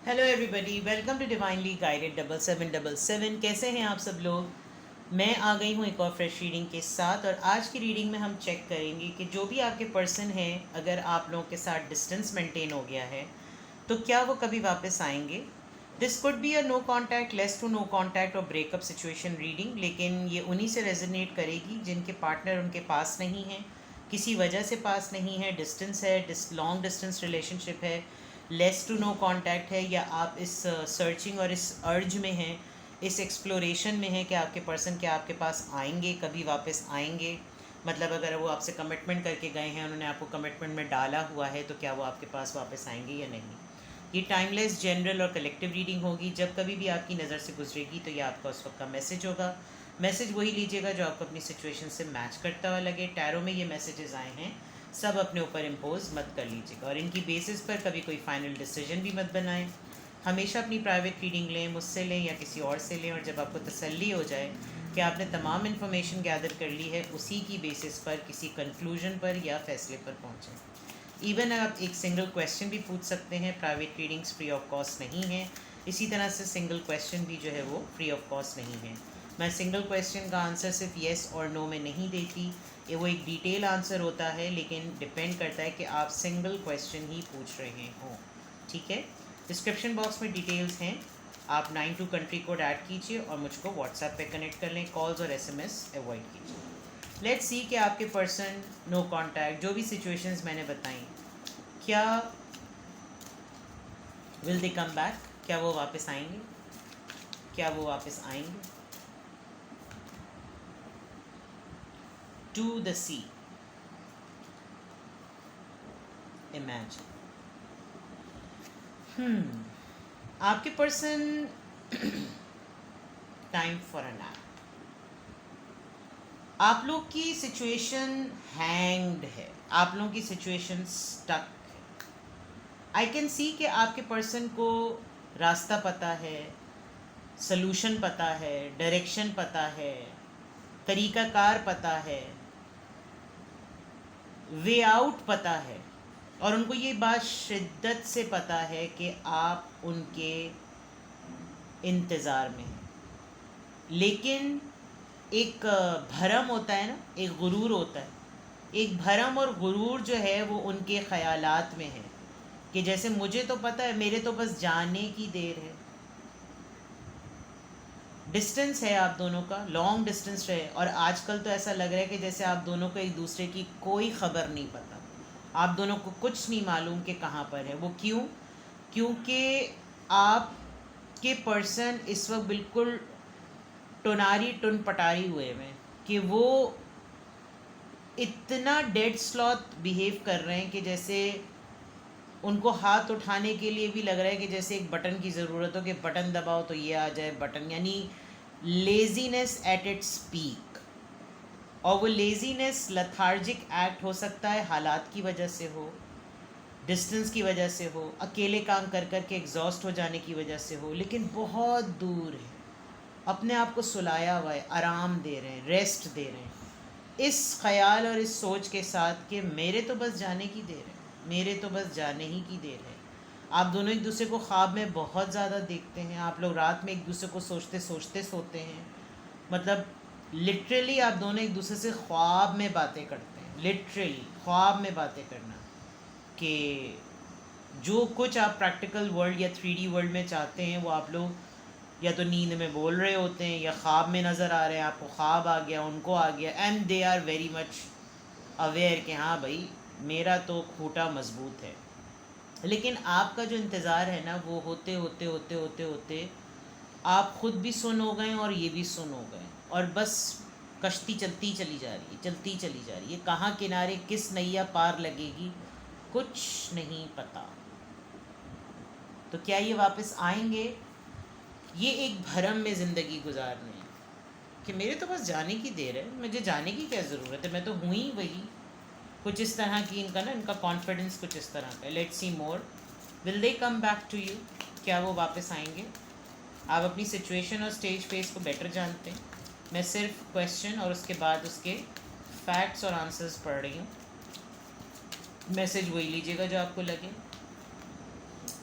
Hello everybody, welcome to divinely guided 7777। कैसे हैं आप सब लोग। मैं आ गई हूँ एक और फ्रेश रीडिंग के साथ। और आज की रीडिंग में हम चेक करेंगे कि जो भी आपके पर्सन हैं, अगर आप लोगों के साथ डिस्टेंस मेंटेन हो गया है तो क्या वो कभी वापस आएंगे। This could be a no contact, less to no contact और ब्रेकअप सिचुएशन रीडिंग, लेकिन ये उन्हीं से रेजोनेट करेगी जिनके पार्टनर उनके पास नहीं है, किसी वजह से पास नहीं है, डिस्टेंस है, लॉन्ग डिस्टेंस रिलेशनशिप है, लेस टू नो कांटेक्ट है, या आप इस सर्चिंग और इस अर्ज में हैं, इस एक्सप्लोरेशन में हैं कि आपके पर्सन क्या आपके पास आएंगे, कभी वापस आएंगे। मतलब अगर वो आपसे कमिटमेंट करके गए हैं, उन्होंने आपको कमिटमेंट में डाला हुआ है, तो क्या वो आपके पास वापस आएंगे या नहीं। ये टाइमलेस, जनरल और कलेक्टिव रीडिंग होगी। जब कभी भी आपकी नज़र से गुजरेगी तो ये आपका उस वक्त का मैसेज होगा। मैसेज वही लीजिएगा जो आपको अपनी सिचुएशन से मैच करता हुआ लगे। टैरो में ये मैसेजेस आए हैं, सब अपने ऊपर इम्पोज मत कर लीजिएगा और इनकी बेसिस पर कभी कोई फाइनल डिसीजन भी मत बनाएं। हमेशा अपनी प्राइवेट रीडिंग लें, मुझसे लें या किसी और से लें, और जब आपको तसल्ली हो जाए कि आपने तमाम इन्फॉर्मेशन गैदर कर ली है, उसी की बेसिस पर किसी कंक्लूजन पर या फैसले पर पहुँचें। इवन आप एक सिंगल क्वेश्चन भी पूछ सकते हैं। Private readings free of cost नहीं है, इसी तरह से सिंगल क्वेश्चन भी जो है वो फ्री ऑफ कॉस्ट नहीं है। मैं सिंगल क्वेश्चन का आंसर सिर्फ येस और नो में नहीं देती, ये वो एक डिटेल आंसर होता है, लेकिन डिपेंड करता है कि आप सिंगल क्वेश्चन ही पूछ रहे हों। ठीक है, डिस्क्रिप्शन बॉक्स में डिटेल्स हैं, आप 92 कंट्री कोड ऐड कीजिए और मुझको व्हाट्सएप पे कनेक्ट कर लें। कॉल्स और एसएमएस अवॉइड कीजिए। लेट्स सी कि आपके पर्सन नो कांटेक्ट, जो भी सिचुएशंस मैंने बताई, क्या विल दे कम बैक, क्या वो वापस आएंगे, क्या वो वापस आएंगे। To the sea, imagine. आपके person time for a nap. आप लोग की सिचुएशन हैंग्ड है, आप लोगों की सिचुएशन स्टक है। आई कैन सी कि आपके पर्सन को रास्ता पता है, सलूशन पता है, डायरेक्शन पता है, तरीक़ाकार पता है, वे आउट पता है, और उनको ये बात शिद्दत से पता है कि आप उनके इंतज़ार में हैं। लेकिन एक भरम होता है ना, एक गुरूर होता है। एक भरम और गुरूर जो है वो उनके ख़यालात में है कि जैसे मुझे तो पता है, मेरे तो बस जाने की देर है। डिस्टेंस है आप दोनों का, लॉन्ग डिस्टेंस है, और आजकल तो ऐसा लग रहा है कि जैसे आप दोनों को एक दूसरे की कोई ख़बर नहीं पता, आप दोनों को कुछ नहीं मालूम कि कहाँ पर है वो। क्यों? क्योंकि आपके पर्सन इस वक्त बिल्कुल टुनारी टुन पटारी हुए में कि वो इतना डेड स्लॉथ बिहेव कर रहे हैं कि जैसे उनको हाथ उठाने के लिए भी लग रहा है कि जैसे एक बटन की ज़रूरत हो कि बटन दबाओ तो ये आ जाए बटन, यानी लेजीनेस एट इट्स पीक। और वो लेजीनेस लथार्जिक एक्ट हो सकता है, हालात की वजह से हो, डिस्टेंस की वजह से हो, अकेले काम कर कर के एग्जॉस्ट हो जाने की वजह से हो, लेकिन बहुत दूर है, अपने आप को सुलाया हुआ है, आराम दे रहे हैं, रेस्ट दे रहे हैं, इस ख्याल और इस सोच के साथ कि मेरे तो बस जाने की देर है, मेरे तो बस जाने ही की देर है। आप दोनों एक दूसरे को ख्वाब में बहुत ज़्यादा देखते हैं, आप लोग रात में एक दूसरे को सोचते सोचते सोते हैं। मतलब लिटरली आप दोनों एक दूसरे से ख्वाब में बातें करते हैं, लिटरली ख्वाब में बातें करना, कि जो कुछ आप प्रैक्टिकल वर्ल्ड या 3D वर्ल्ड में चाहते हैं वो आप लोग या तो नींद में बोल रहे होते हैं या ख्वाब में नज़र आ रहे हैं, आपको ख्वाब आ गया, उनको आ गया, and they are very much aware कि हाँ भाई मेरा तो खूंटा मजबूत है। लेकिन आपका जो इंतज़ार है ना, वो होते होते होते होते होते आप ख़ुद भी सुन हो गए और ये भी सुन हो गए, और बस कश्ती चलती चली जा रही है, चलती चली जा रही है। कहाँ किनारे किस नैया पार लगेगी कुछ नहीं पता। तो क्या ये वापस आएंगे? ये एक भरम में ज़िंदगी गुजारने हैं कि मेरे तो बस जाने की देर है, मुझे जाने की क्या ज़रूरत है, मैं तो हूँ ही वही। कुछ इस तरह की इनका ना, इनका कॉन्फिडेंस कुछ इस तरह का। Let's see more, will they come back to you, क्या वो वापस आएंगे? आप अपनी सिचुएशन और स्टेज फेस को बेटर जानते हैं। मैं सिर्फ क्वेश्चन और उसके बाद उसके फैक्ट्स और आंसर्स पढ़ रही हूँ। मैसेज वही लीजिएगा जो आपको लगे।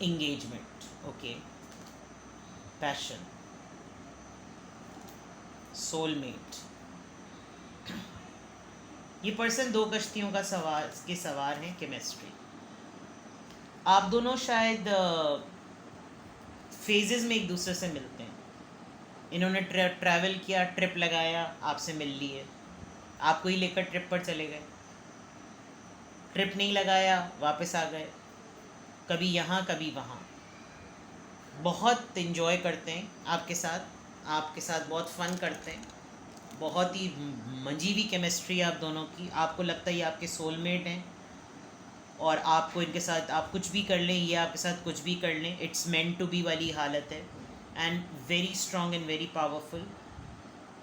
Engagement, okay, passion, soulmate. ये पर्सन दो कश्तियों का सवार है, केमिस्ट्री। आप दोनों शायद फेजेस में एक दूसरे से मिलते हैं। इन्होंने ट्रैवल किया, ट्रिप लगाया, आपसे मिल लिए, आपको ही लेकर ट्रिप पर चले गए। ट्रिप नहीं लगाया, वापस आ गए, कभी यहाँ कभी वहाँ। बहुत इन्जॉय करते हैं आपके साथ बहुत फ़न करते हैं। बहुत ही मंजीवी केमिस्ट्री है आप दोनों की। आपको लगता है ये आपके सोलमेट हैं और आपको इनके साथ आप कुछ भी कर लें, ये आपके साथ कुछ भी कर लें, इट्स मेंट टू बी वाली हालत है। And very strong and very powerful.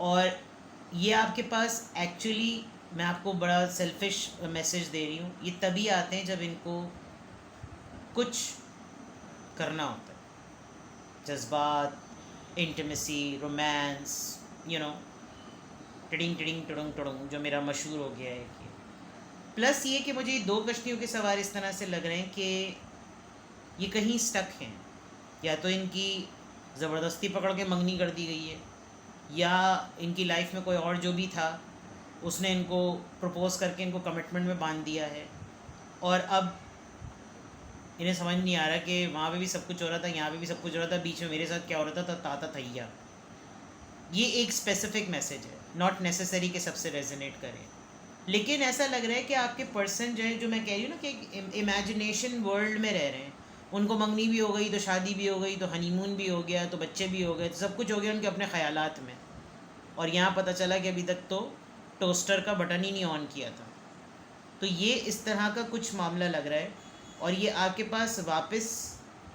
और ये आपके पास एक्चुअली, मैं आपको बड़ा सेल्फिश मैसेज दे रही हूँ, ये तभी आते हैं जब इनको कुछ करना होता है। जज्बात, इंटीमेसी, रोमांस, टिडिंग टिडिंग टुडुंग टुडुंग, जो मेरा मशहूर हो गया है कि प्लस ये कि मुझे दो कश्तियों के सवार इस तरह से लग रहे हैं कि ये कहीं स्टक हैं। या तो इनकी ज़बरदस्ती पकड़ के मंगनी कर दी गई है, या इनकी लाइफ में कोई और जो भी था उसने इनको प्रपोज करके इनको कमिटमेंट में बांध दिया है। और अब इन्हें समझ नहीं आ रहा कि वहाँ पे भी सब कुछ हो रहा था, यहाँ पे भी सब कुछ हो रहा था, बीच में मेरे साथ क्या हो रहा था, ताता थैया। ये एक स्पेसिफिक मैसेज है, नॉट नेसेसरी कि सबसे रेजोनेट करें, लेकिन ऐसा लग रहा है कि आपके पर्सन जो है, जो मैं कह रही हूँ ना कि इमेजिनेशन वर्ल्ड में रह रहे हैं। उनको मंगनी भी हो गई तो शादी भी हो गई, तो हनीमून भी हो गया, तो बच्चे भी हो गए, तो सब कुछ हो गया उनके अपने ख्यालात में। और यहाँ पता चला कि अभी तक तो टोस्टर का बटन ही नहीं ऑन किया था। तो ये इस तरह का कुछ मामला लग रहा है। और ये आपके पास वापस,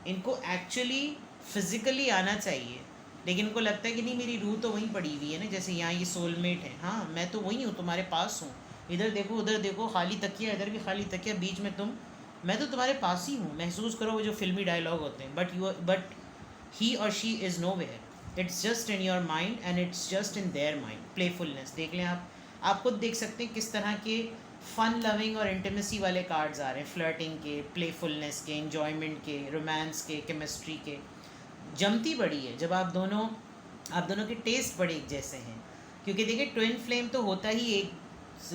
इनको एक्चुअली फ़िज़िकली आना चाहिए, लेकिन इनको लगता है कि नहीं, मेरी रूह तो वहीं पड़ी हुई है ना। जैसे यहाँ ये सोलमेट है, हाँ मैं तो वहीं हूँ, तुम्हारे पास हूँ, इधर देखो उधर देखो, खाली तकिया, इधर भी खाली तकिया, बीच में तुम, मैं तो तुम्हारे पास ही हूँ, महसूस करो। वो जो फिल्मी डायलॉग होते हैं, but he or she is nowhere, it's just in your mind and it's just in their mind. Playfulness देख लें आप खुद देख सकते हैं किस तरह के फ़न लविंग और इंटीमेसी वाले कार्ड्स आ रहे हैं, फ्लर्टिंग के, प्लेफुलनेस के, इन्जॉयमेंट के, रोमांस के, केमिस्ट्री के। जमती बड़ी है जब आप दोनों के टेस्ट बड़े एक जैसे हैं। क्योंकि देखिए, ट्विन फ्लेम तो होता ही एक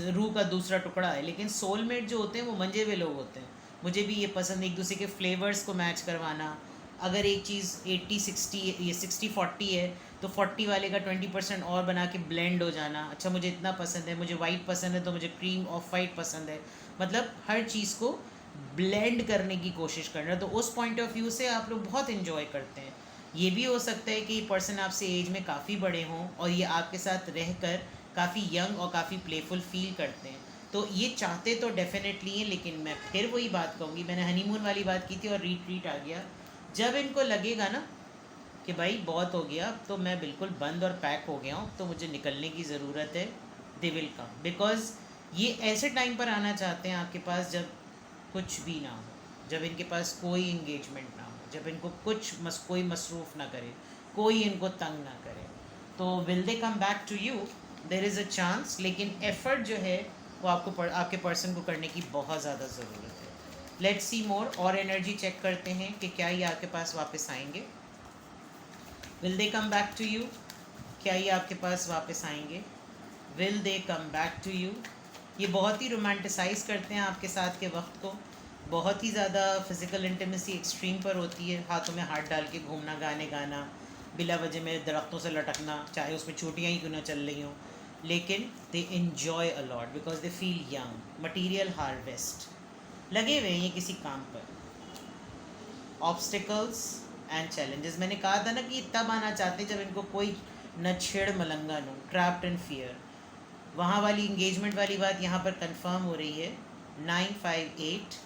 रूह का दूसरा टुकड़ा है, लेकिन सोलमेट जो होते हैं वो मंजे हुए लोग होते हैं। मुझे भी ये पसंद, एक दूसरे के फ्लेवर्स को मैच करवाना। अगर एक चीज़ 80-60 ये 60-40 है, तो 40 वाले का 20% और बना के ब्लेंड हो जाना। अच्छा, मुझे इतना पसंद है, मुझे वाइट पसंद है तो मुझे क्रीम ऑफ वाइट पसंद है। मतलब हर चीज़ को ब्लेंड करने की कोशिश करना। तो उस पॉइंट ऑफ व्यू से आप लोग बहुत इन्जॉय करते हैं। ये भी हो सकता है कि ये पर्सन आपसे एज में काफ़ी बड़े हों और ये आपके साथ रहकर काफ़ी यंग और काफ़ी प्लेफुल फील करते हैं। तो ये चाहते तो डेफिनेटली हैं, लेकिन मैं फिर वही बात कहूँगी, मैंने हनीमून वाली बात की थी और रिट्रीट आ गया। जब इनको लगेगा ना कि भाई बहुत हो गया, तो मैं बिल्कुल बंद और पैक हो गया हूँ, तो मुझे निकलने की ज़रूरत है, दे विल कम। बिकॉज ये ऐसे टाइम पर आना चाहते हैं आपके पास जब कुछ भी ना हो, जब इनके पास कोई इंगेजमेंट ना हो, जब इनको कोई मसरूफ़ ना करे, कोई इनको तंग ना करे। तो will they come back to you? There is a chance, लेकिन एफ़र्ट जो है वो आपके पर्सन को करने की बहुत ज़्यादा ज़रूरत है। लेट्स सी मोर, और एनर्जी चेक करते हैं कि क्या ये आपके पास वापस आएंगे। Will they come back to you? क्या ये आपके पास वापस आएंगे? Will they come back to you? ये बहुत ही रोमांटिसाइज़ करते हैं आपके साथ के वक्त को, बहुत ही ज़्यादा फिज़िकल इंटीमेसी एक्सट्रीम पर होती है, हाथों में हाथ डाल के घूमना, गाने गाना, बिला वजह में दरख्तों से लटकना, चाहे उसमें छुट्टियाँ ही क्यों ना चल रही हों, लेकिन they enjoy a lot because they feel young. Material harvest लगे हुए हैं ये किसी काम पर। ऑब्स्टिकल्स एंड चैलेंजेस, मैंने कहा था ना कि तब आना चाहते जब इनको कोई न छेड़ मलंगा नो, ट्रैप्ड इन फियर। वहाँ वाली इंगेजमेंट वाली बात यहाँ पर कंफर्म हो रही है। 958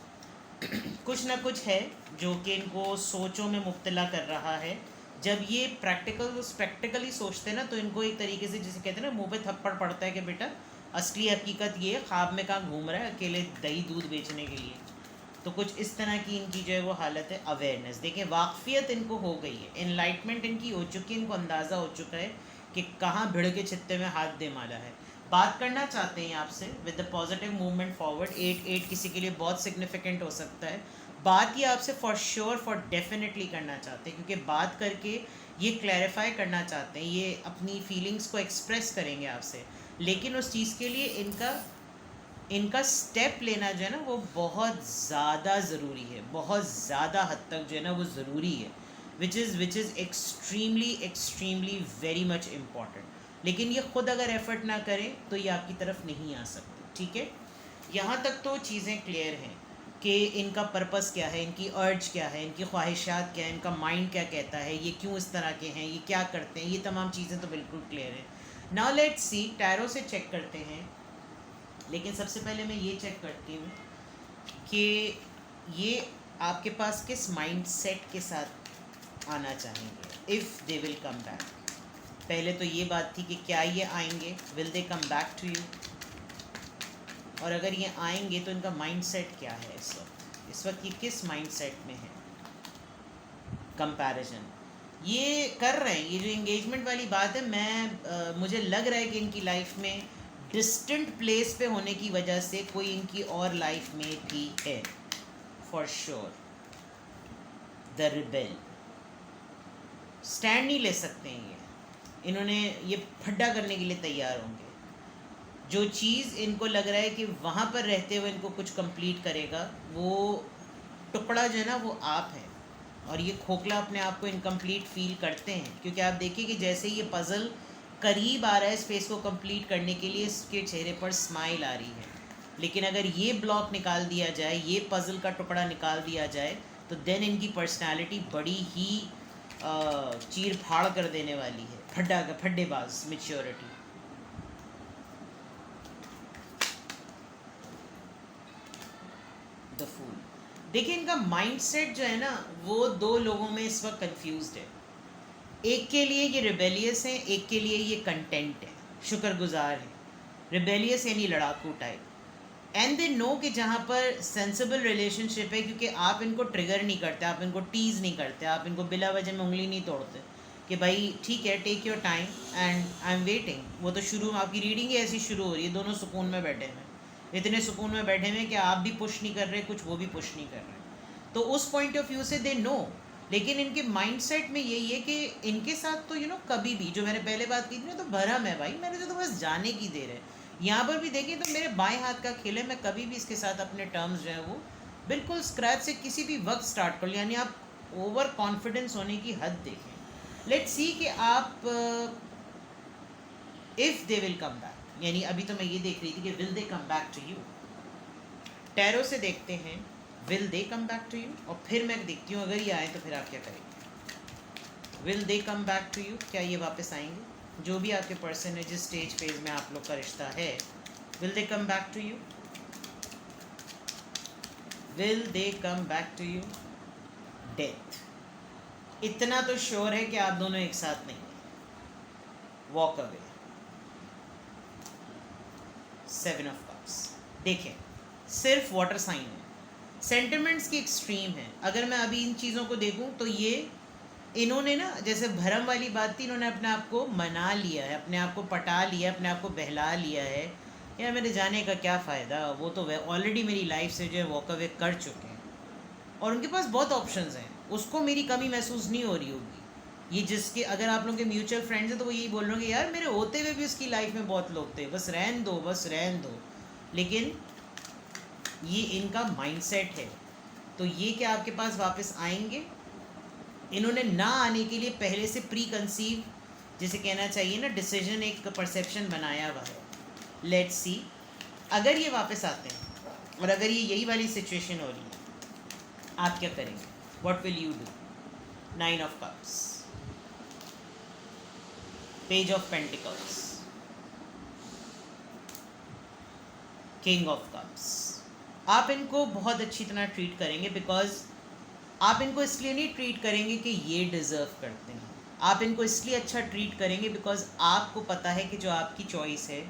कुछ ना कुछ है जो कि इनको सोचों में मुब्तला कर रहा है। जब ये प्रैक्टिकली सोचते हैं ना, तो इनको एक तरीके से, जिसे कहते हैं ना, मुंह पे थप्पड़ पड़ता है कि बेटा असली हकीकत ये ख्वाब में कहाँ घूम रहा है अकेले दही दूध बेचने के लिए। तो कुछ इस तरह की इनकी जो है वो हालत है। अवेयरनेस देखें, वाकफियत इनको हो गई है, इनलाइटमेंट इनकी हो चुकी है, इनको अंदाज़ा हो चुका है कि कहाँ भिड़ के छित्ते में हाथ दे माला है। बात करना चाहते हैं आपसे with the positive movement forward. 8 किसी के लिए बहुत सिग्निफिकेंट हो सकता है। बात ये आपसे फॉर श्योर फॉर डेफिनेटली करना चाहते हैं, क्योंकि बात करके ये क्लैरिफाई करना चाहते हैं, ये अपनी फीलिंग्स को एक्सप्रेस करेंगे आपसे, लेकिन उस चीज़ के लिए इनका स्टेप लेना जो है ना वो बहुत ज़्यादा ज़रूरी है, बहुत ज़्यादा हद तक जो है ना वो ज़रूरी है, which is extremely very much important. लेकिन ये ख़ुद अगर एफर्ट ना करें तो ये आपकी तरफ नहीं आ सकते, ठीक है। यहाँ तक तो चीज़ें क्लियर हैं कि इनका पर्पस क्या है, इनकी अर्ज क्या है, इनकी ख्वाहिशात क्या है, इनका माइंड क्या कहता है, ये क्यों इस तरह के हैं, ये क्या करते हैं, ये तमाम चीज़ें तो बिल्कुल क्लियर हैं। नाउ लेट्स सी, टैरो से चेक करते हैं, लेकिन सबसे पहले मैं ये चेक करती हूँ कि ये आपके पास किस माइंड सेट के साथ आना चाहेंगे, if they will come back. पहले तो ये बात थी कि क्या ये आएंगे, will they come back to you, और अगर ये आएंगे तो इनका माइंडसेट क्या है इस वक्त ये किस माइंडसेट में है। कंपैरिजन ये कर रहे हैं, ये जो एंगेजमेंट वाली बात है, मुझे लग रहा है कि इनकी लाइफ में डिस्टेंट प्लेस पे होने की वजह से कोई इनकी और लाइफ में भी है, for sure. The rebel stand नहीं ले सकते हैं इन्होंने ये फड्डा करने के लिए तैयार होंगे। जो चीज़ इनको लग रहा है कि वहाँ पर रहते हुए इनको कुछ कंप्लीट करेगा, वो टुकड़ा जो है ना वो आप है, और ये खोखला अपने आप को इनकम्प्लीट फील करते हैं, क्योंकि आप देखिए कि जैसे ये पज़ल करीब आ रहा है स्पेस को कंप्लीट करने के लिए, इसके चेहरे पर स्माइल आ रही है। लेकिन अगर ये ब्लॉक निकाल दिया जाए, ये पज़ल का टुकड़ा निकाल दिया जाए, तो देन इनकी पर्सनालिटी बड़ी ही चीर फाड़ कर देने वाली है, फड्डेबाज मैच्योरिटी। द फूल, देखिए इनका माइंडसेट जो है ना वो दो लोगों में इस वक्त कंफ्यूज्ड है। एक के लिए ये रिबेलियस है, एक के लिए ये कंटेंट है, शुक्रगुजार है। रिबेलियस यानी लड़ाकू टाइप, एंड दे नो कि जहाँ पर सेंसिबल रिलेशनशिप है, क्योंकि आप इनको ट्रिगर नहीं करते, आप इनको टीज़ नहीं करते, आप इनको बिला वजह में उंगली नहीं तोड़ते कि भाई ठीक है, take your time and I am waiting. वो तो शुरू आपकी रीडिंग ही ऐसी शुरू हो रही है, दोनों सुकून में बैठे हैं, इतने सुकून में बैठे हुए कि आप भी पुश नहीं कर रहे कुछ, वो भी पुश नहीं कर रहे, तो उस पॉइंट ऑफ व्यू से दे नो। लेकिन इनके माइंडसेट में यही है कि इनके साथ तो कभी भी, जो मैंने पहले बात की थी ना, तो भरम है भाई, मैंने तो बस जाने की देर है। यहाँ पर भी देखिए तो मेरे बाएं हाथ का खेल है, मैं कभी भी इसके साथ अपने टर्म्स जो है वो बिल्कुल स्क्रैच से किसी भी वक्त स्टार्ट कर लो, यानी आप ओवर कॉन्फिडेंस होने की हद देखें। लेट्स सी कि आप if they will come back, यानी अभी तो मैं ये देख रही थी कि will they come back to you. Tarot से देखते हैं will they come back to you, और फिर मैं देखती हूँ अगर ये आए तो फिर आप क्या करेंगे। Will they come back to you, क्या ये वापस आएंगे? जो भी आपके पर्सन है, जिस स्टेज फेज में आप लोग का रिश्ता है, will they come back to you, will they come back to you. Death, इतना तो श्योर है कि आप दोनों एक साथ नहीं हैं। वॉक अवे, 7 ऑफ कप्स, देखें सिर्फ वाटर साइन है, सेंटिमेंट्स की एक्सट्रीम है। अगर मैं अभी इन चीज़ों को देखूं तो ये इन्होंने ना, जैसे भरम वाली बात थी, इन्होंने अपने आप को मना लिया है, अपने आप को पटा लिया, अपने आप को बहला लिया है, यार मेरे जाने का क्या फ़ायदा, वो तो ऑलरेडी मेरी लाइफ से जो है वॉक अवे कर चुके हैं, और उनके पास बहुत ऑप्शंस हैं, उसको मेरी कमी महसूस नहीं हो रही होगी। ये जिसके, अगर आप लोगों के म्यूचुअल फ्रेंड्स हैं तो वो यही बोल रहे होंगे, यार मेरे होते हुए भी उसकी लाइफ में बहुत लोग थे, बस रहन दो, बस रहन दो। लेकिन ये इनका माइंडसेट है, तो ये क्या आपके पास वापस आएंगे? इन्होंने ना आने के लिए पहले से प्री कंसीव, जिसे कहना चाहिए ना, डिसीजन, एक परसेप्शन बनाया हुआ है। लेट्स सी, अगर ये वापस आते हैं और अगर ये यही वाली सिचुएशन हो रही है, आप क्या करेंगे? What will you do? 9 of cups, page of pentacles, king of cups. आप इनको बहुत अच्छी तरह ट्रीट करेंगे, बिकॉज आप इनको इसलिए नहीं ट्रीट करेंगे कि ये डिज़र्व करते हैं, आप इनको इसलिए अच्छा ट्रीट करेंगे बिकॉज आपको पता है कि जो आपकी चॉइस है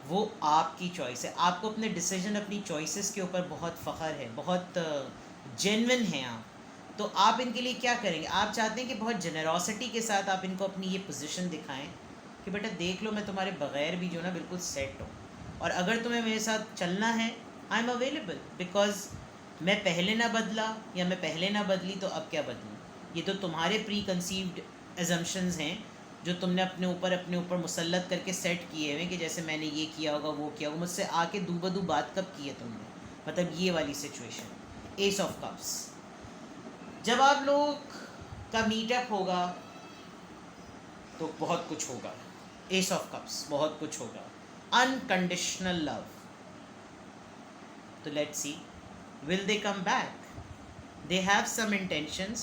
वो आपकी चॉइस है, आपको अपने डिसीजन, अपनी चॉइसेस के ऊपर बहुत फ़ख्र है, बहुत जेन्युइन हैं आप। तो आप इनके लिए क्या करेंगे? आप चाहते हैं कि बहुत जेनरोसिटी के साथ आप इनको अपनी ये पोजीशन दिखाएं कि बेटा देख लो, मैं तुम्हारे बग़ैर भी जो ना बिल्कुल सेट हूँ, और अगर तुम्हें मेरे साथ चलना है, आई एम अवेलेबल, बिकॉज मैं पहले ना बदला या मैं पहले ना बदली तो अब क्या बदलूँ, ये तो तुम्हारे प्री कंसीव्ड एजम्पशंस हैं जो तुमने अपने ऊपर मुसल्लत करके सेट किए हुए कि जैसे मैंने ये किया होगा वो किया होगा। मुझसे आके दूबदू बात कब की है तुमने, मतलब ये वाली सिचुएशन। एस ऑफ कप्स, जब आप लोग का मीटअप होगा तो बहुत कुछ होगा। एस ऑफ कप्स, बहुत कुछ होगा, अनकंडीशनल लव। तो let's see, will they come back? They have some intentions,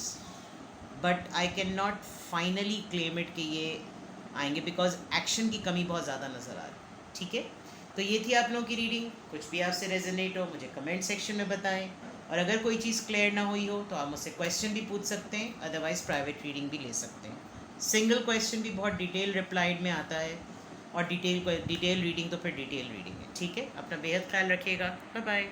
but I cannot finally claim it कि ये आएंगे बिकॉज एक्शन की कमी बहुत ज़्यादा नज़र आ रही। ठीक है, तो ये थी आप लोगों की रीडिंग। कुछ भी आपसे रेजोनेट हो मुझे कमेंट सेक्शन में बताएं, और अगर कोई चीज़ क्लियर ना हुई हो तो आप मुझसे क्वेश्चन भी पूछ सकते हैं, अदरवाइज़ प्राइवेट रीडिंग भी ले सकते हैं। सिंगल क्वेश्चन भी बहुत डिटेल रिप्लाइड में आता है, और डिटेल रीडिंग तो फिर डिटेल रीडिंग है। ठीक है, अपना बेहद ख्याल रखिएगा, बाय बाय।